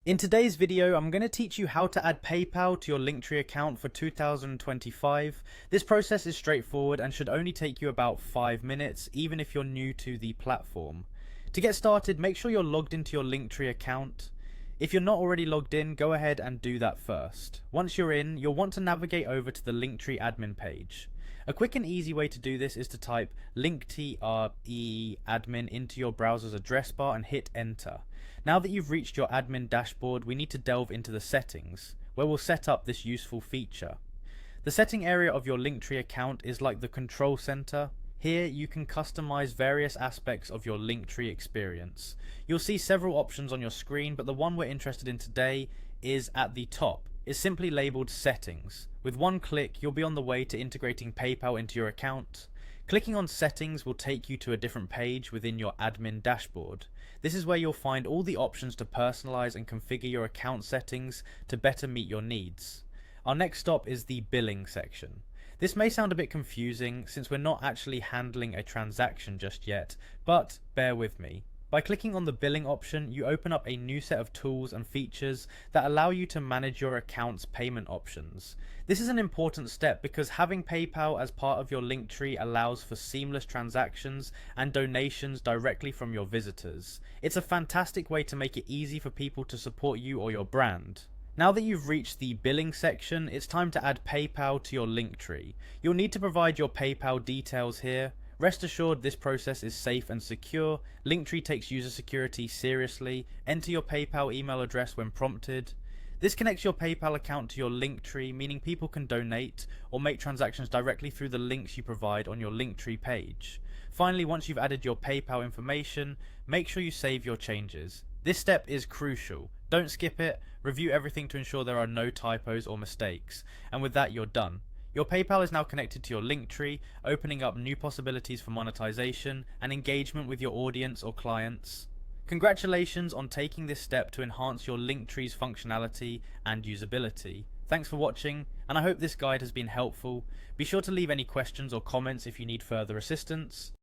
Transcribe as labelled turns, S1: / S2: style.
S1: In today's video, I'm going to teach you how to add PayPal to your Linktree account for 2025. This process is straightforward and should only take you about 5 minutes, even if you're new to the platform. To get started, make sure you're logged into your Linktree account. If you're not already logged in, go ahead and do that first. Once you're in, you'll want to navigate over to the Linktree admin page. A quick and easy way to do this is to type Linktree admin into your browser's address bar and hit enter. Now that you've reached your admin dashboard, we need to delve into the settings, where we'll set up this useful feature. The setting area of your Linktree account is like the control center. Here you can customize various aspects of your Linktree experience. You'll see several options on your screen, but the one we're interested in today is at the top. It's simply labeled Settings. With one click, you'll be on the way to integrating PayPal into your account. Clicking on Settings will take you to a different page within your admin dashboard. This is where you'll find all the options to personalize and configure your account settings to better meet your needs. Our next stop is the Billing section. This may sound a bit confusing since we're not actually handling a transaction just yet, but bear with me. By clicking on the billing option, you open up a new set of tools and features that allow you to manage your account's payment options. This is an important step because having PayPal as part of your Linktree allows for seamless transactions and donations directly from your visitors. It's a fantastic way to make it easy for people to support you or your brand. Now that you've reached the billing section, it's time to add PayPal to your Linktree. You'll need to provide your PayPal details here. Rest assured this process is safe and secure. Linktree takes user security seriously. Enter your PayPal email address when prompted. This connects your PayPal account to your Linktree, meaning people can donate or make transactions directly through the links you provide on your Linktree page. Finally, once you've added your PayPal information, make sure you save your changes. This step is crucial. Don't skip it. Review everything to ensure there are no typos or mistakes. And with that, you're done. Your PayPal is now connected to your Linktree, opening up new possibilities for monetization and engagement with your audience or clients. Congratulations on taking this step to enhance your Linktree's functionality and usability. Thanks for watching, and I hope this guide has been helpful. Be sure to leave any questions or comments if you need further assistance.